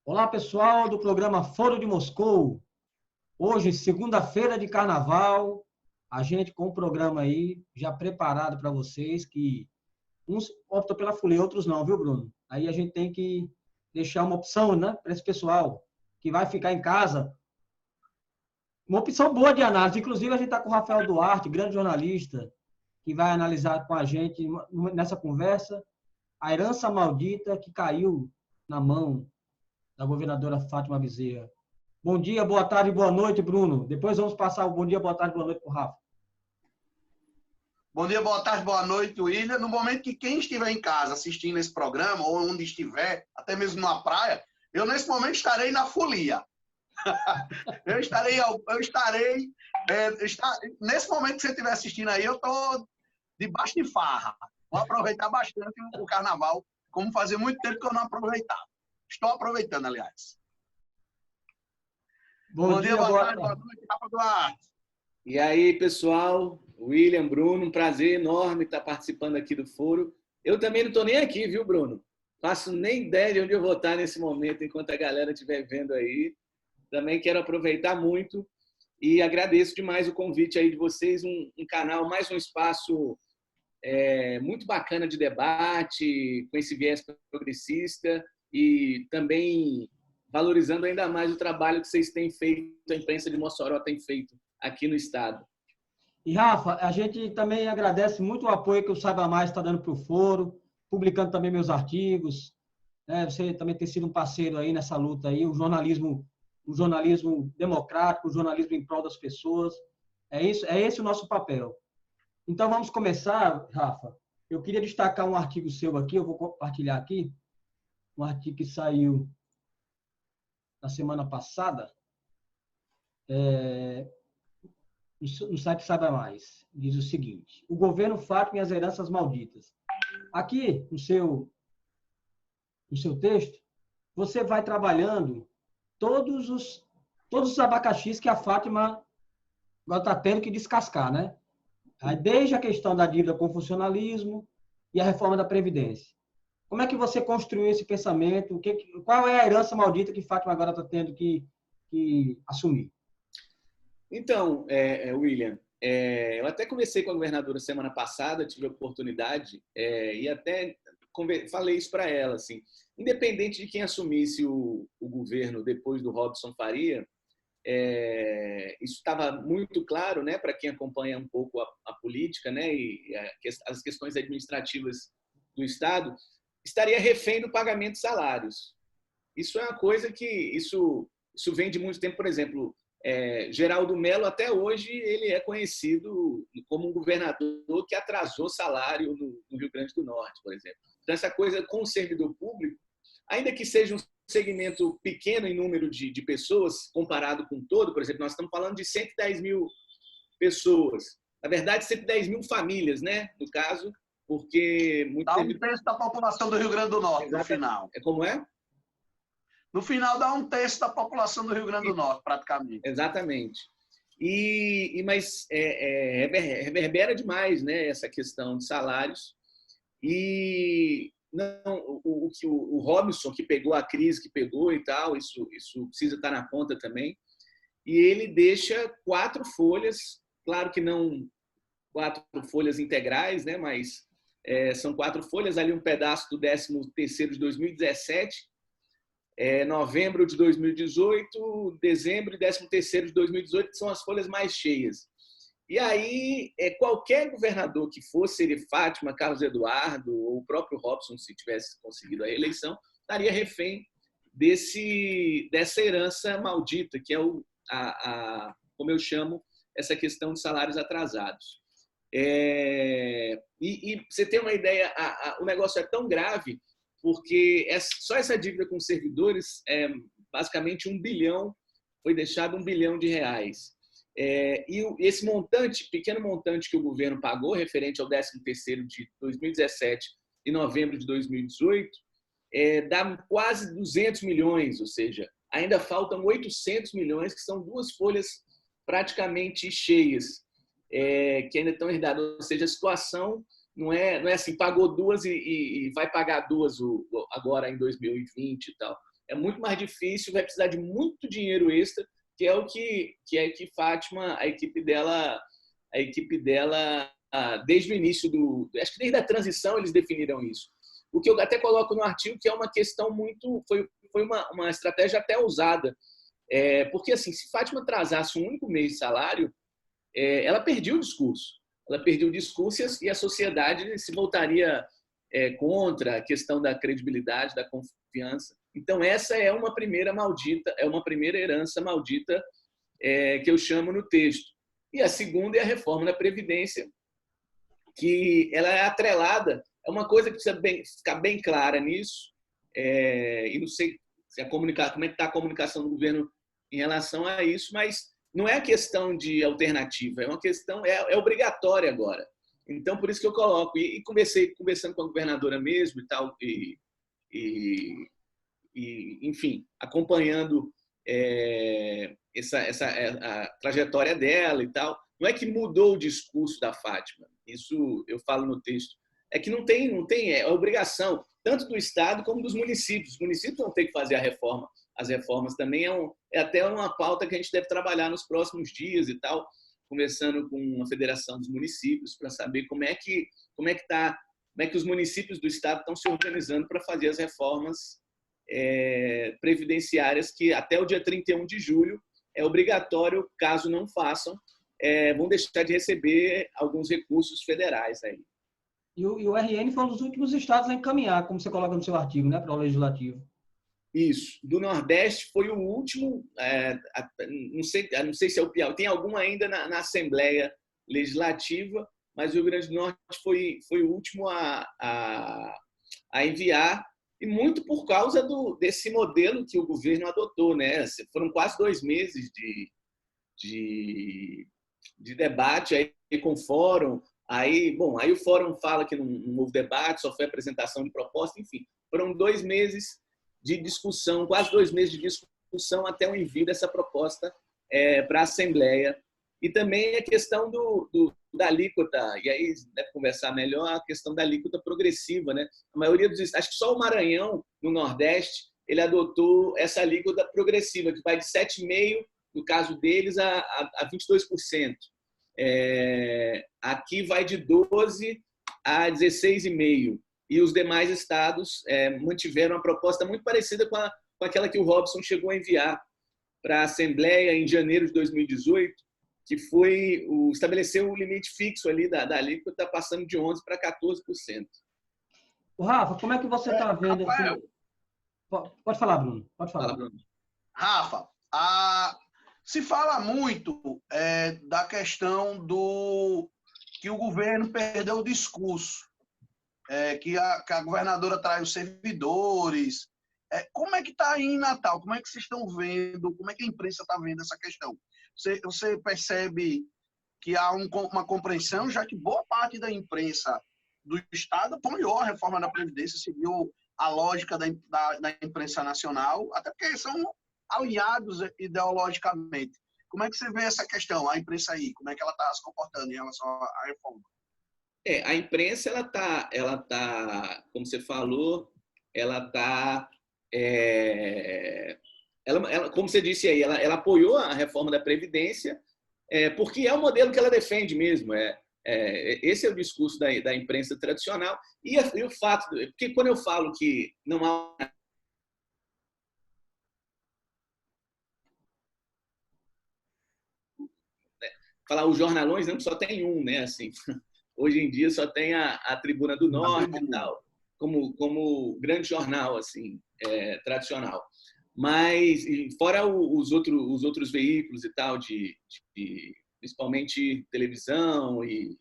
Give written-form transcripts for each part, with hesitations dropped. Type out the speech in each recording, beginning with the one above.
Olá, pessoal do programa Foro de Moscou. Hoje, segunda-feira de carnaval, a gente com um programa aí já preparado para vocês, que uns optam pela folia, outros não, viu, Bruno? Aí a gente tem que deixar uma opção, né, para esse pessoal que vai ficar em casa. Uma opção boa de análise. Inclusive, a gente está com o Rafael Duarte, grande jornalista, que vai analisar com a gente nessa conversa a herança maldita que caiu na mão da governadora Fátima Bezerra. Bom dia, boa tarde, boa noite, Bruno. Depois vamos passar o bom dia, boa tarde, boa noite para o Rafa. Bom dia, boa tarde, boa noite, William. No momento que quem estiver em casa assistindo esse programa, ou onde estiver, até mesmo numa praia, eu nesse momento estarei na folia. Nesse momento que você estiver assistindo aí, eu estou debaixo de farra. Vou aproveitar bastante o carnaval, como fazia muito tempo que eu não aproveitava. Estou aproveitando, aliás. Bom dia, boa tarde, boa noite, Rafa Duarte. E aí, pessoal, William, Bruno, um prazer enorme estar participando aqui do Foro. Eu também não estou nem aqui, viu, Bruno? Faço nem ideia de onde eu vou estar nesse momento, enquanto a galera estiver vendo aí. Também quero aproveitar muito e agradeço demais o convite aí de vocês, um canal, mais um espaço muito bacana de debate, com esse viés progressista e também valorizando ainda mais o trabalho que vocês têm feito, a imprensa de Mossoró tem feito aqui no estado. E, Rafa, a gente também agradece muito o apoio que o Saiba Mais está dando para o Foro, publicando também meus artigos. Né? Você também tem sido um parceiro aí nessa luta aí, o jornalismo democrático, o jornalismo em prol das pessoas. É esse o nosso papel. Então, vamos começar, Rafa. Eu queria destacar um artigo seu aqui, eu vou compartilhar aqui, um artigo que saiu na semana passada, no site Saiba Mais. Diz o seguinte: o governo Fátima e as heranças malditas. Aqui, no seu texto, você vai trabalhando todos os abacaxis que a Fátima está tendo que descascar, né? Desde a questão da dívida com o funcionalismo e a reforma da Previdência. Como é que você construiu esse pensamento? Qual é a herança maldita que Fátima agora está tendo que assumir? Então, William, eu até conversei com a governadora semana passada, tive a oportunidade e até falei isso para ela, assim, independente de quem assumisse o governo depois do Robson Faria, isso estava muito claro, né, para quem acompanha um pouco a política, né, e as questões administrativas do Estado, estaria refém do pagamento de salários. Isso é uma coisa que isso vem de muito tempo. Por exemplo, Geraldo Mello, até hoje, ele é conhecido como um governador que atrasou salário no Rio Grande do Norte, por exemplo. Então, essa coisa com o servidor público, ainda que seja um segmento pequeno em número de pessoas, comparado com todo, por exemplo, nós estamos falando de 110 mil pessoas. Na verdade, 110 mil famílias, né? No caso, porque... Dá um terço da população do Rio Grande do Norte, exatamente. No final. Como é? No final, dá um terço da população do Rio Grande do Norte, praticamente. Exatamente. Mas reverbera demais, né, essa questão de salários. E não, o Robson, que pegou a crise que pegou e tal, isso precisa estar na conta também. E ele deixa 4 folhas, claro que não 4 folhas integrais, né, mas são 4 folhas, ali um pedaço do 13º de 2017, novembro de 2018, dezembro e 13º de 2018, que são as folhas mais cheias. E aí, qualquer governador que fosse, seria Fátima, Carlos Eduardo, ou o próprio Robson, se tivesse conseguido a eleição, estaria refém dessa herança maldita, que é como eu chamo, essa questão de salários atrasados. E você tem uma ideia, o negócio é tão grave, porque só essa dívida com os servidores, basicamente 1 bilhão, foi deixado 1 bilhão de reais. E esse montante, pequeno montante que o governo pagou, referente ao 13º de 2017 e novembro de 2018, dá quase 200 milhões, ou seja, ainda faltam 800 milhões, que são 2 folhas praticamente cheias, que ainda estão herdadas. Ou seja, a situação não é assim, pagou 2 e vai pagar 2 agora em 2020 e tal. é muito mais difícil, vai precisar de muito dinheiro extra, que é o que Fátima, a equipe dela, desde o início acho que desde a transição eles definiram isso. O que eu até coloco no artigo, que é uma questão foi uma estratégia até ousada, porque assim, se Fátima atrasasse um único mês de salário, ela perdia o discurso. Ela perdeu o discurso e a sociedade se voltaria contra a questão da credibilidade, da confiança. Então, essa é uma primeira herança maldita que eu chamo no texto. E a segunda é a reforma da Previdência, que ela é atrelada, é uma coisa que precisa ficar bem clara nisso, e não sei como é que está a comunicação do governo em relação a isso, mas não é questão de alternativa, é uma questão, é obrigatória agora. Então, por isso que eu coloco, e conversando com a governadora mesmo e tal, enfim, acompanhando a trajetória dela e tal. Não é que mudou o discurso da Fátima, isso eu falo no texto, é que não tem é obrigação, tanto do Estado como dos municípios. Os municípios vão ter que fazer a reforma. As reformas também é até uma pauta que a gente deve trabalhar nos próximos dias e tal, conversando com a Federação dos Municípios para saber como é que os municípios do Estado estão se organizando para fazer as reformas previdenciárias que até o dia 31 de julho é obrigatório, caso não façam, vão deixar de receber alguns recursos federais aí. E o RN foi um dos últimos estados a encaminhar, como você coloca no seu artigo, né, para o Legislativo. Isso. Do Nordeste foi o último, não sei se é o Piauí, tem algum ainda na Assembleia Legislativa, mas o Rio Grande do Norte foi o último a enviar, e muito por causa desse modelo que o governo adotou, né? Foram quase 2 meses de debate aí com o fórum. Aí o fórum fala que não houve debate, só foi apresentação de proposta, enfim. Foram 2 meses de discussão, quase 2 meses de discussão até o envio dessa proposta para a Assembleia. E também a questão da alíquota, e aí deve conversar melhor, a questão da alíquota progressiva, né? A maioria dos estados, acho que só o Maranhão, no Nordeste, ele adotou essa alíquota progressiva, que vai de 7,5%, no caso deles, a 22%. Aqui vai de 12% a 16,5%. E os demais estados mantiveram uma proposta muito parecida com aquela que o Robson chegou a enviar para a Assembleia em janeiro de 2018, que foi estabelecer um limite fixo ali da alíquota, passando de 11% para 14%. O Rafa, como é que você está vendo Rafael, Pode falar, Bruno. Pode falar. Fala, Bruno. Rafa, se fala muito da questão que o governo perdeu o discurso, que a governadora trai os servidores. Como é que está aí em Natal? Como é que vocês estão vendo? Como é que a imprensa está vendo essa questão? Você percebe que há uma compreensão, já que boa parte da imprensa do Estado apoiou a reforma da Previdência, seguiu a lógica da imprensa nacional, até porque são aliados ideologicamente. Como é que você vê essa questão, a imprensa aí? Como é que ela está se comportando em relação à reforma? A imprensa, ela tá, como você falou, ela está... Ela, como você disse aí, ela apoiou a reforma da Previdência, porque é o modelo que ela defende mesmo. Esse é o discurso da imprensa tradicional. E o fato... Porque quando eu falo que não há... Falar os jornalões, não, só tem um, né? Assim, hoje em dia só tem a Tribuna do Norte e tal, como grande jornal assim, tradicional. Mas fora os outros veículos e tal, principalmente televisão e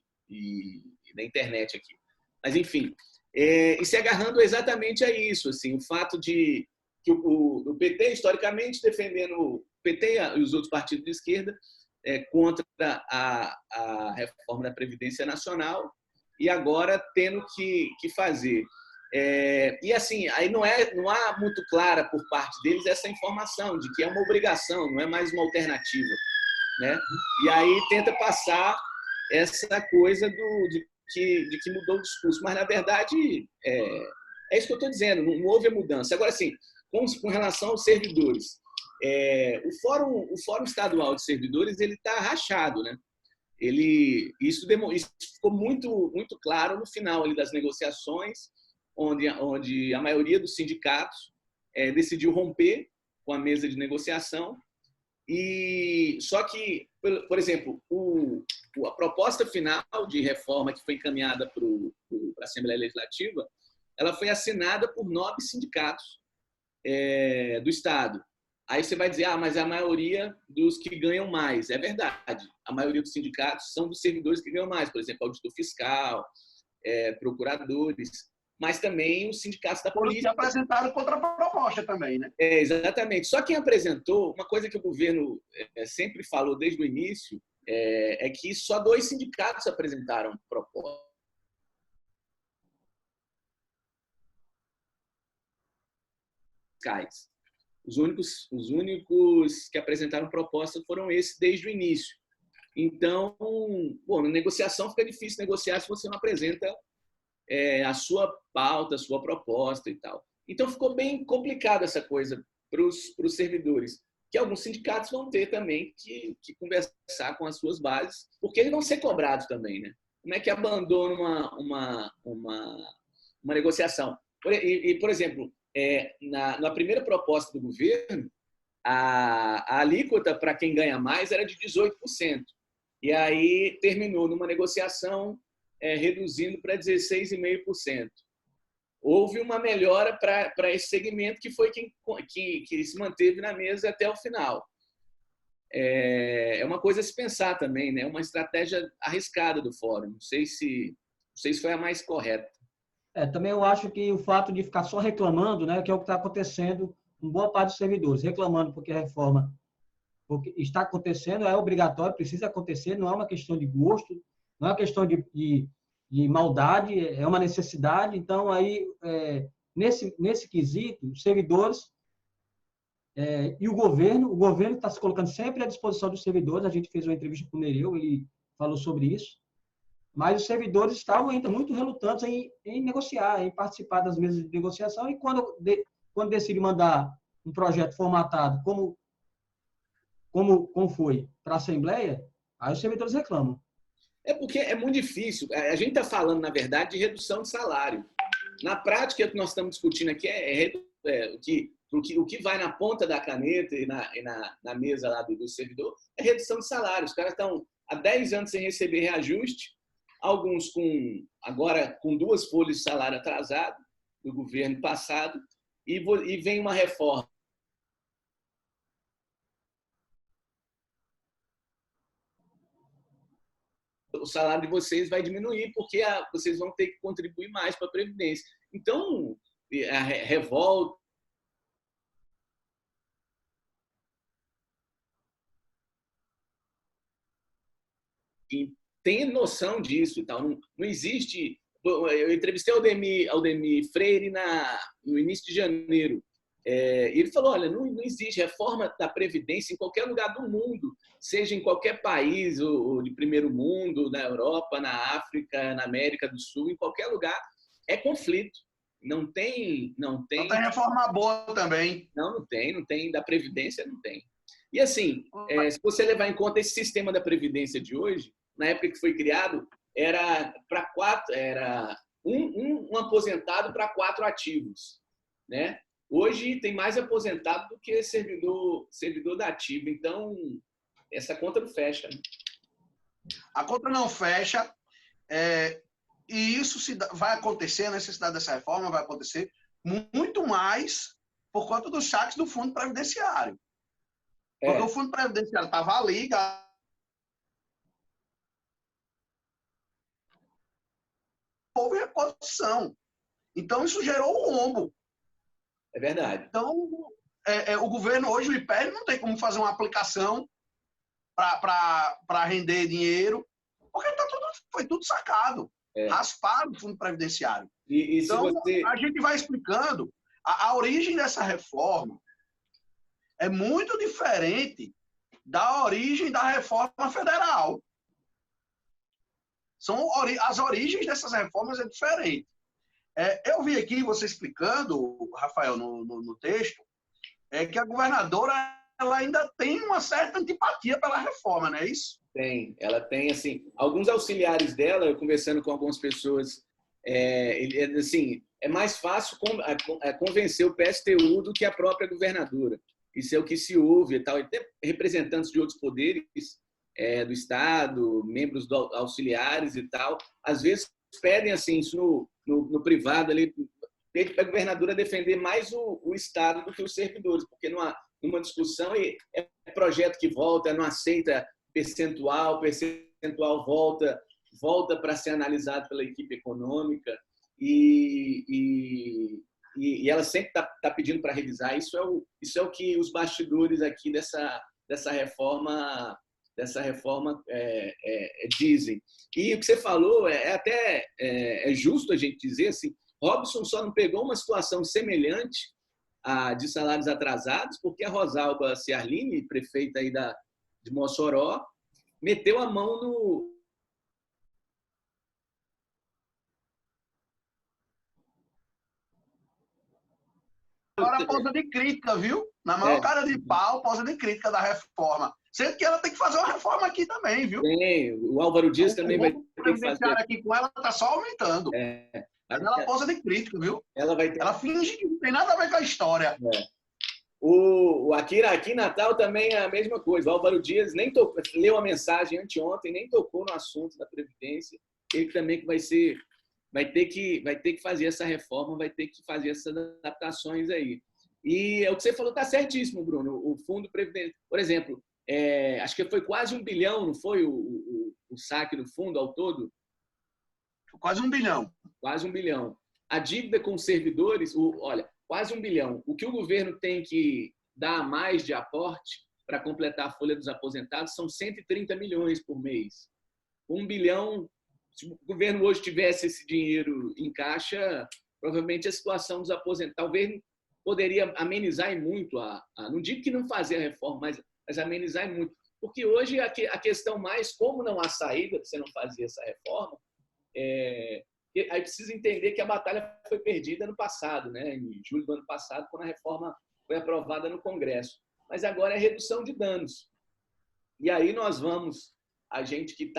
da internet aqui. Mas, enfim, e se agarrando exatamente a isso, assim, o fato de que o PT, historicamente, defendendo o PT e os outros partidos de esquerda, contra a reforma da Previdência Nacional, e agora tendo que fazer. E assim, aí não há muito clara por parte deles essa informação de que é uma obrigação, não é mais uma alternativa, né? E aí tenta passar essa coisa de que mudou o discurso, mas na verdade é isso que eu estou dizendo, não houve a mudança. Agora, assim, com relação aos servidores, o Fórum Estadual de Servidores ele está rachado, né? Isso ficou muito claro no final ali das negociações, onde a maioria dos sindicatos decidiu romper com a mesa de negociação. E só que, por exemplo, a proposta final de reforma que foi encaminhada para a Assembleia Legislativa, ela foi assinada por 9 sindicatos do Estado. Aí você vai dizer, mas é a maioria dos que ganham mais. É verdade. A maioria dos sindicatos são dos servidores que ganham mais. Por exemplo, auditor fiscal, procuradores, mas também os sindicatos da polícia. Que apresentaram contraproposta também, né? Exatamente. Só quem apresentou, uma coisa que o governo sempre falou desde o início, é que só 2 sindicatos apresentaram proposta. Os únicos que apresentaram proposta foram esses desde o início. Então, na negociação fica difícil negociar se você não apresenta a sua pauta, a sua proposta e tal. Então, ficou bem complicado essa coisa para os servidores, que alguns sindicatos vão ter também que conversar com as suas bases, porque eles vão ser cobrados também, né? Como é que abandona uma negociação? Por exemplo, na primeira proposta do governo, a alíquota para quem ganha mais era de 18%. E aí terminou numa negociação reduzindo para 16,5%. Houve uma melhora para esse segmento, que foi que se manteve na mesa até o final. É uma coisa a se pensar também, né? Uma estratégia arriscada do fórum. Não sei se foi a mais correta. Também eu acho que o fato de ficar só reclamando, né, que é o que está acontecendo com boa parte dos servidores, reclamando porque a reforma está acontecendo, é obrigatório, precisa acontecer, não é uma questão de gosto, não é uma questão de maldade, é uma necessidade. Então, aí, nesse quesito, os servidores e o governo está se colocando sempre à disposição dos servidores. A gente fez uma entrevista com o Nereu, ele falou sobre isso. Mas os servidores estavam ainda muito relutantes em negociar, em participar das mesas de negociação, e quando decide mandar um projeto formatado como foi para a Assembleia, aí os servidores reclamam. Porque é muito difícil. A gente está falando, na verdade, de redução de salário. Na prática, o que nós estamos discutindo aqui o que vai na ponta da caneta e na mesa lá do servidor é redução de salário. Os caras estão há 10 anos sem receber reajuste, alguns agora com 2 folhas de salário atrasado do governo passado, e vem uma reforma. O salário de vocês vai diminuir porque vocês vão ter que contribuir mais para a Previdência. Então, a revolta, tem noção disso e tal. Não existe. Eu entrevistei o Aldemir Freire no início de janeiro. Ele falou: olha, não existe reforma da Previdência em qualquer lugar do mundo, seja em qualquer país ou de primeiro mundo, na Europa, na África, na América do Sul, em qualquer lugar, é conflito. Não tem reforma boa também. Não tem. Da Previdência não tem. E assim, se você levar em conta esse sistema da Previdência de hoje, na época que foi criado, era um aposentado para 4 ativos, né? Hoje tem mais aposentado do que servidor da ativa. Então, essa conta não fecha. Né? A conta não fecha. E isso vai acontecer, a necessidade dessa reforma vai acontecer muito mais por conta dos saques do Fundo Previdenciário. Porque o Fundo Previdenciário estava ali, houve reposição. Então, isso gerou um rombo. É verdade. Então, o governo hoje, o IPL, não tem como fazer uma aplicação para render dinheiro, porque foi tudo sacado, raspado o Fundo Previdenciário. Então, a gente vai explicando. A origem dessa reforma é muito diferente da origem da reforma federal. As origens dessas reformas é diferente. Eu vi aqui você explicando, Rafael, no texto, que a governadora ela ainda tem uma certa antipatia pela reforma, não é isso? Tem, ela tem, assim, alguns auxiliares dela, eu conversando com algumas pessoas, assim, é mais fácil convencer o PSTU do que a própria governadora. Isso é o que se ouve e tal. E tem representantes de outros poderes do Estado, membros auxiliares e tal, às vezes pedem assim, isso no privado, ali, para a governadora defender mais o Estado do que os servidores, porque numa discussão é projeto que volta, não aceita percentual volta para ser analisado pela equipe econômica e ela sempre está pedindo para revisar. Isso é o que os bastidores aqui dessa reforma dizem. E o que você falou até justo a gente dizer assim, Robson só não pegou uma situação semelhante à de salários atrasados, porque a Rosalba Ciarline, prefeita aí de Mossoró, meteu a mão no... Agora pausa de crítica, viu? Na maior cara de pau, pausa de crítica da reforma. Sendo que ela tem que fazer uma reforma aqui também, viu? Tem, o Álvaro Dias também vai ter que fazer. Aqui com ela está só aumentando. Mas ela pausa de crítica, viu? Ela finge que não tem nada a ver com a história. Aqui em Natal também é a mesma coisa. O Álvaro Dias nem leu a mensagem anteontem, nem tocou no assunto da Previdência. Ele também que vai ter que fazer essa reforma, vai ter que fazer essas adaptações aí. E o que você falou está certíssimo, Bruno. O Fundo Previdência, por exemplo, acho que foi quase 1 bilhão, não foi o saque do fundo ao todo? Quase 1 bilhão. Quase 1 bilhão. A dívida com os servidores, olha, quase 1 bilhão. O que o governo tem que dar a mais de aporte para completar a folha dos aposentados são 130 milhões por mês. 1 bilhão, se o governo hoje tivesse esse dinheiro em caixa, provavelmente a situação dos aposentados talvez poderia amenizar muito, não digo que não fazer a reforma, mas amenizar muito. Porque hoje a questão mais, como não há saída para você não fazer essa reforma, aí precisa entender que a batalha foi perdida no passado, né? Em julho do ano passado, quando a reforma foi aprovada no Congresso. Mas agora é redução de danos. E aí nós vamos, a gente que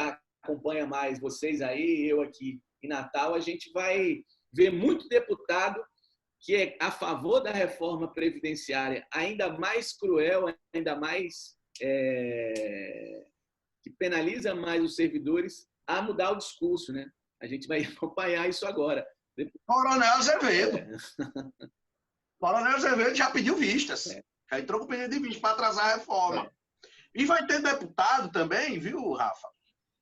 acompanha mais, vocês aí, eu aqui em Natal, a gente vai ver muito deputado que é a favor da reforma previdenciária ainda mais cruel, ainda mais que penaliza mais os servidores, a mudar o discurso, né? A gente vai acompanhar isso agora. Coronel Azevedo. Coronel Azevedo já pediu vistas. Já entrou com pedido de vista para atrasar a reforma. E vai ter deputado também, viu, Rafa,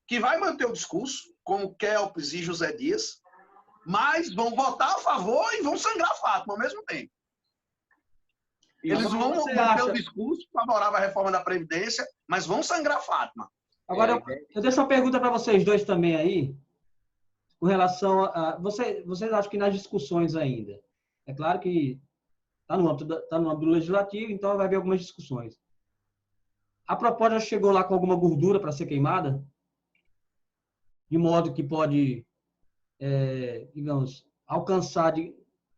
que vai manter o discurso, como Kelps e José Dias, mas vão votar a favor e vão sangrar Fátima ao mesmo tempo. Eles vão manter o discurso favorável à reforma da Previdência, mas vão sangrar Fátima. Agora, eu deixo uma pergunta para vocês dois também aí, com relação a... Vocês acham que nas discussões ainda, é claro que está no âmbito legislativo, então vai haver algumas discussões. A proposta chegou lá com alguma gordura para ser queimada? De modo que pode, digamos, alcançar...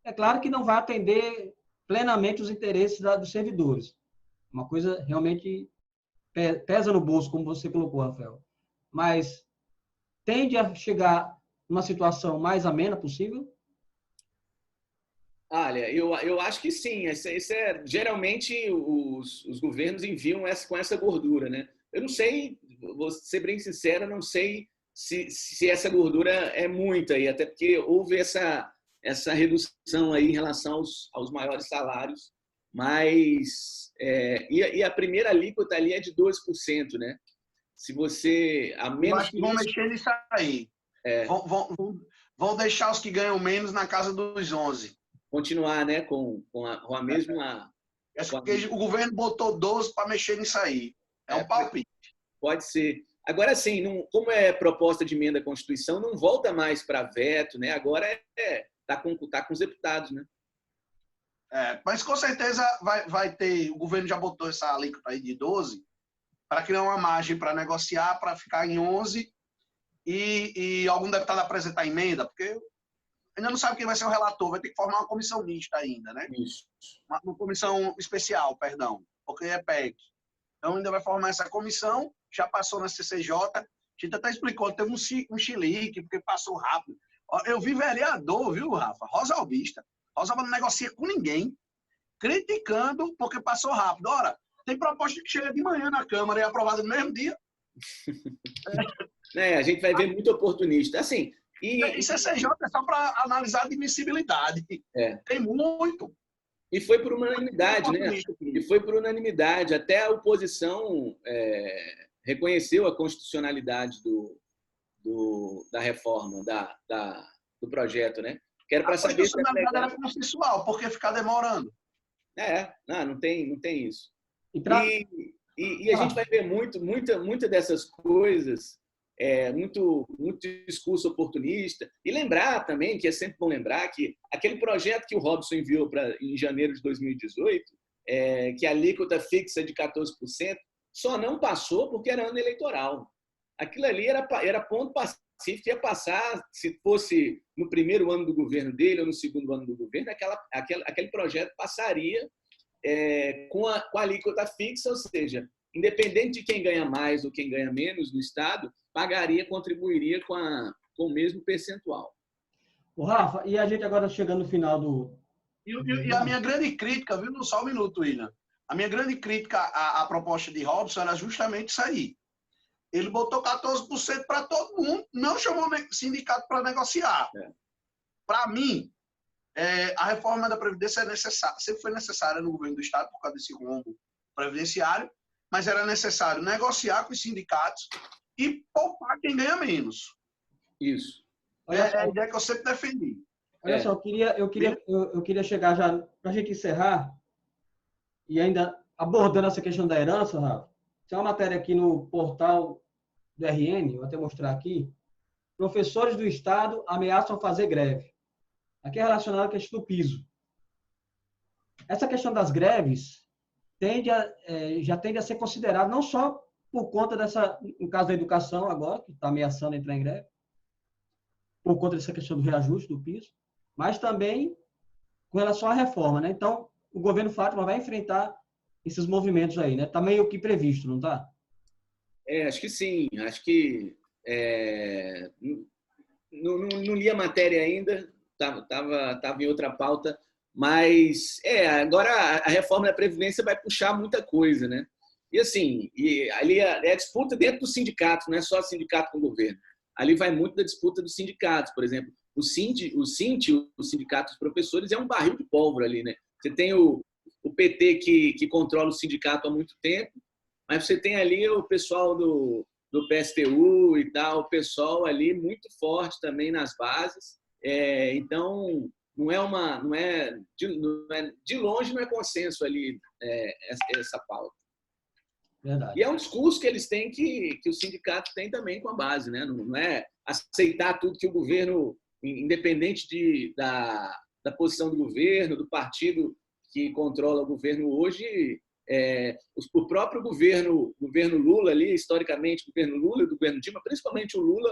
É claro que não vai atender plenamente os interesses dos servidores. Uma coisa realmente pesa no bolso, como você colocou, Rafael. Mas tende a chegar numa situação mais amena possível? Olha, eu acho que sim. Geralmente os governos enviam com essa gordura, né? Eu não sei, vou ser bem sincero, não sei se essa gordura é muita, e até porque houve essa redução aí em relação aos maiores salários, mas e a primeira alíquota ali é de 12%, né? Se você... Eu acho que vão mexer nisso aí. Vão deixar os que ganham menos na casa dos 11%. Continuar, né, com a mesma... Porque o governo botou 12 para mexer nisso aí. É um palpite. Pode ser. Agora, sim, como é proposta de emenda à Constituição, não volta mais para veto, né? Agora tá com os deputados, né? Mas com certeza vai ter... O governo já botou essa alíquota aí de 12 para criar uma margem para negociar, para ficar em 11 e algum deputado apresentar emenda, porque ainda não sabe quem vai ser o relator, vai ter que formar uma comissão mista ainda, né? Isso. Uma comissão especial, perdão, porque é PEC. Então ainda vai formar essa comissão, já passou na CCJ, a gente até explicou, teve um chilique, porque passou rápido. Eu vi vereador, viu, Rafa? Rosa Albista. Rosa não negocia com ninguém, criticando porque passou rápido. Ora, tem proposta que chega de manhã na Câmara e é aprovada no mesmo dia. A gente vai ver muito oportunista. Assim, E CCJ é só para analisar a admissibilidade. Tem muito. E foi por unanimidade, né? E foi por unanimidade. Até a oposição reconheceu a constitucionalidade da reforma, do projeto, né? Que era para saber... A constitucionalidade era consensual, porque ficar demorando. Não tem isso. E a gente vai ver muita dessas coisas, muito discurso oportunista. E lembrar também, que é sempre bom lembrar, que aquele projeto que o Robson enviou em janeiro de 2018, que a alíquota fixa de 14%, só não passou porque era ano eleitoral. Aquilo ali era ponto pacífico, ia passar, se fosse no primeiro ano do governo dele ou no segundo ano do governo, aquele projeto passaria com a alíquota fixa, ou seja, independente de quem ganha mais ou quem ganha menos no Estado, contribuiria com o mesmo percentual. O Rafa, e a gente agora chegando no final do... E a minha grande crítica, viu? Só um minuto, William. A minha grande crítica à proposta de Robson era justamente isso aí. Ele botou 14% para todo mundo, não chamou o sindicato para negociar. Para mim, a reforma da Previdência é necessária, sempre foi necessária no governo do Estado por causa desse rombo previdenciário, mas era necessário negociar com os sindicatos e poupar quem ganha menos. Isso. É a ideia que eu sempre defendi. Olha só, eu queria chegar já, para a gente encerrar, e ainda abordando essa questão da herança, Rafa, tem uma matéria aqui no portal do RN, vou até mostrar aqui. Professores do Estado ameaçam fazer greve. Aqui é relacionado à questão do piso. Essa questão das greves já tende a ser considerada não só por conta no caso da educação agora, que está ameaçando entrar em greve, por conta dessa questão do reajuste do piso, mas também com relação à reforma, né? Então, o governo Fátima vai enfrentar esses movimentos aí, né? Está meio que previsto, não está? Acho que sim. Acho que não li a matéria ainda, estava em outra pauta, mas agora a reforma da Previdência vai puxar muita coisa, né? E assim, ali é a disputa dentro do sindicato, não é só sindicato com o governo. Ali vai muito da disputa dos sindicatos, por exemplo. O Sindicato dos Professores, é um barril de pólvora ali, né? Você tem o PT que controla o sindicato há muito tempo, mas você tem ali o pessoal do PSTU e tal, o pessoal ali muito forte também nas bases. Então, de longe não é consenso ali essa pauta. Verdade. E é um discurso que eles têm que o sindicato tem também com a base, né? Não é aceitar tudo que o governo, independente da posição do governo, do partido que controla o governo hoje, o próprio governo Lula ali, historicamente, o governo Lula e o governo Dilma, principalmente o Lula,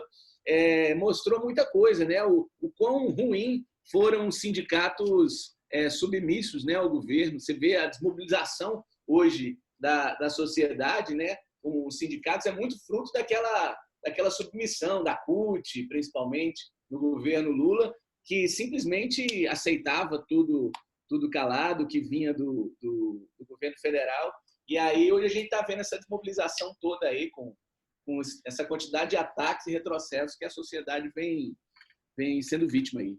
mostrou muita coisa, né? O quão ruim foram os sindicatos submissos, né, ao governo. Você vê a desmobilização hoje da sociedade, né, com os sindicatos, é muito fruto daquela submissão da CUT, principalmente, no governo Lula, que simplesmente aceitava tudo calado, que vinha do governo federal. E aí hoje a gente está vendo essa desmobilização toda aí, com essa quantidade de ataques e retrocessos que a sociedade vem sendo vítima aí.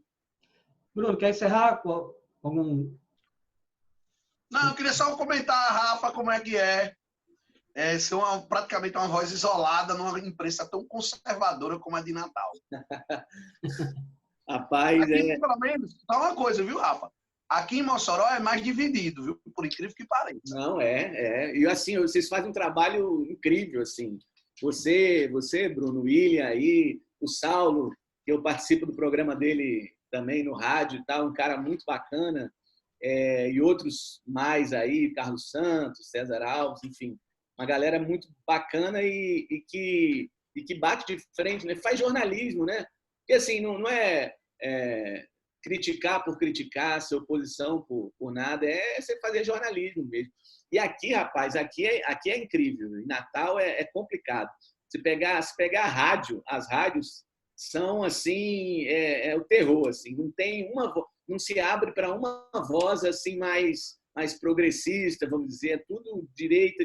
Bruno, quer encerrar com algum... Não, eu queria só comentar, Rafa, como é que ser praticamente uma voz isolada numa imprensa tão conservadora como a de Natal. Rapaz, aqui, pelo menos, só uma coisa, viu, Rafa? Aqui em Mossoró é mais dividido, viu? Por incrível que pareça. Não, E assim, vocês fazem um trabalho incrível, assim. Você, Bruno, William aí, o Saulo, que eu participo do programa dele também no rádio e tal, um cara muito bacana, e outros mais aí, Carlos Santos, César Alves, enfim, uma galera muito bacana e que bate de frente, né? Faz jornalismo, né? Porque assim, não é criticar por criticar, ser oposição por nada, é você fazer jornalismo mesmo. E aqui, rapaz, aqui é incrível. Em Natal é complicado. Se pegar a rádio, as rádios são assim, é o terror, assim. Não tem não se abre para uma voz assim mais progressista, vamos dizer, é tudo direita,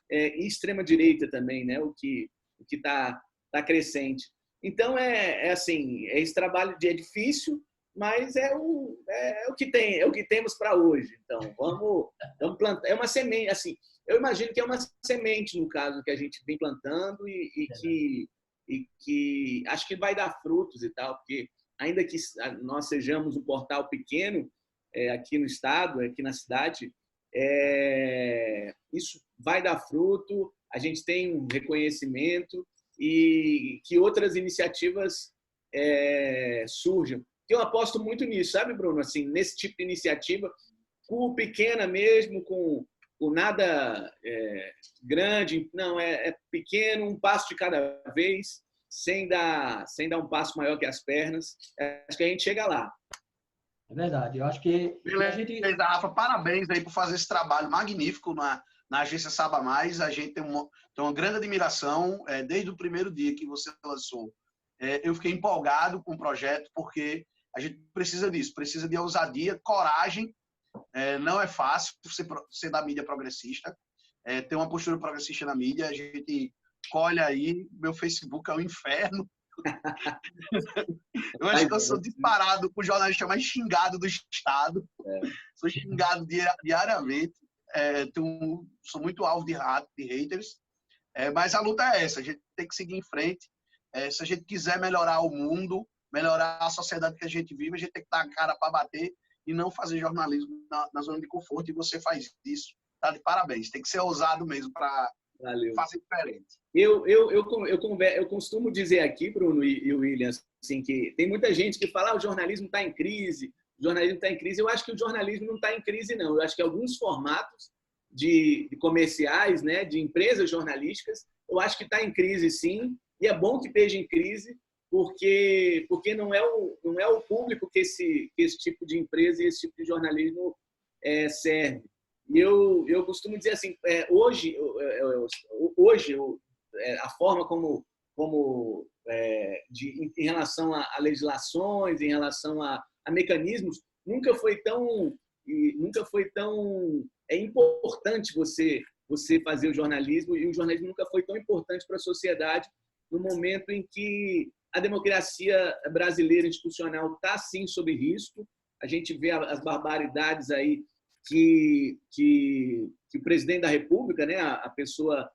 e extrema direita também, né? O que tá crescente. Então assim, esse trabalho é difícil, mas é o que tem, é o que temos para hoje. Então vamos plantar. É uma semente, assim. Eu imagino que é uma semente, no caso, que a gente vem plantando e que acho que vai dar frutos e tal, porque ainda que nós sejamos um portal pequeno aqui no estado, aqui na cidade, isso vai dar fruto, a gente tem um reconhecimento e que outras iniciativas surjam. Eu aposto muito nisso, sabe, Bruno? Assim, nesse tipo de iniciativa, com pequena mesmo, com nada grande, não, é pequeno, um passo de cada vez, sem dar um passo maior que as pernas. Acho que a gente chega lá. É verdade. Eu acho que beleza, Rafa, parabéns aí por fazer esse trabalho magnífico na agência Saba Mais. A gente tem uma grande admiração desde o primeiro dia que você lançou. Eu fiquei empolgado com o projeto porque a gente precisa disso, precisa de ousadia, coragem. Não é fácil ser da mídia progressista, ter uma postura progressista na mídia. A gente colhe aí, meu Facebook é um inferno. Eu acho que eu sou disparado com o jornalista mais xingado do estado. Sou xingado diariamente. Sou muito alvo de haters. Mas a luta é essa, a gente tem que seguir em frente. Se a gente quiser melhorar o mundo, melhorar a sociedade que a gente vive, a gente tem que dar a cara para bater e não fazer jornalismo na zona de conforto. E você faz isso. Tá de parabéns. Tem que ser ousado mesmo para fazer diferente. Eu costumo dizer aqui, Bruno e William, assim, que tem muita gente que fala o jornalismo está em crise, o jornalismo está em crise. Eu acho que o jornalismo não está em crise, não. Eu acho que alguns formatos de comerciais, né, de empresas jornalísticas, eu acho que está em crise, sim. E é bom que esteja em crise, porque não é o público que esse tipo de empresa e esse tipo de jornalismo serve. E eu costumo dizer assim, hoje a forma como em relação a legislações, em relação a mecanismos, nunca foi tão importante você fazer o jornalismo, e o jornalismo nunca foi tão importante para a sociedade no momento em que a democracia brasileira institucional está, sim, sob risco. A gente vê as barbaridades aí que o presidente da República, né, a pessoa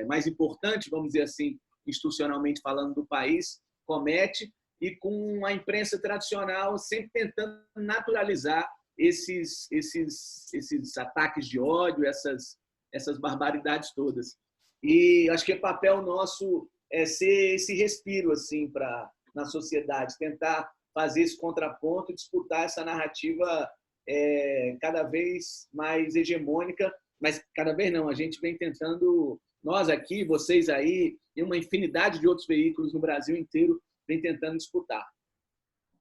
mais importante, vamos dizer assim, institucionalmente falando, do país, comete, e com a imprensa tradicional sempre tentando naturalizar esses ataques de ódio, essas barbaridades todas. E acho que é papel nosso ser esse respiro assim na sociedade, tentar fazer esse contraponto e disputar essa narrativa cada vez mais hegemônica, mas cada vez não, a gente vem tentando, nós aqui, vocês aí, e uma infinidade de outros veículos no Brasil inteiro, vem tentando disputar.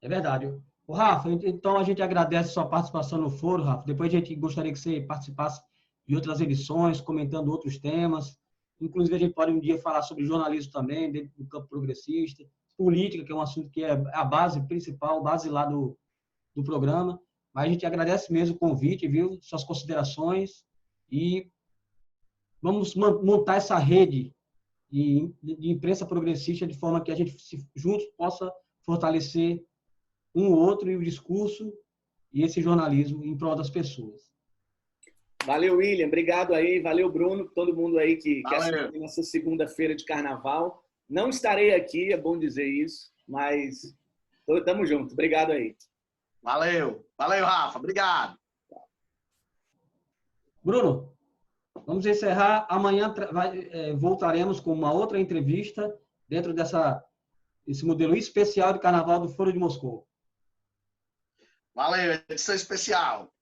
É verdade. O Rafa, então a gente agradece a sua participação no foro, Rafa. Depois a gente gostaria que você participasse de outras edições, comentando outros temas. Inclusive, a gente pode um dia falar sobre jornalismo também, dentro do campo progressista, política, que é um assunto que é a base principal, base lá do programa. Mas a gente agradece mesmo o convite, viu? Suas considerações, e vamos montar essa rede de imprensa progressista de forma que a gente juntos possa fortalecer um ou outro e o discurso e esse jornalismo em prol das pessoas. Valeu, William. Obrigado aí. Valeu, Bruno. Todo mundo aí que assistiu nessa segunda-feira de carnaval. Não estarei aqui, é bom dizer isso, mas estamos juntos. Obrigado aí. Valeu. Valeu, Rafa. Obrigado. Bruno, vamos encerrar. Amanhã voltaremos com uma outra entrevista dentro desse modelo especial de carnaval do Foro de Moscou. Valeu, edição especial.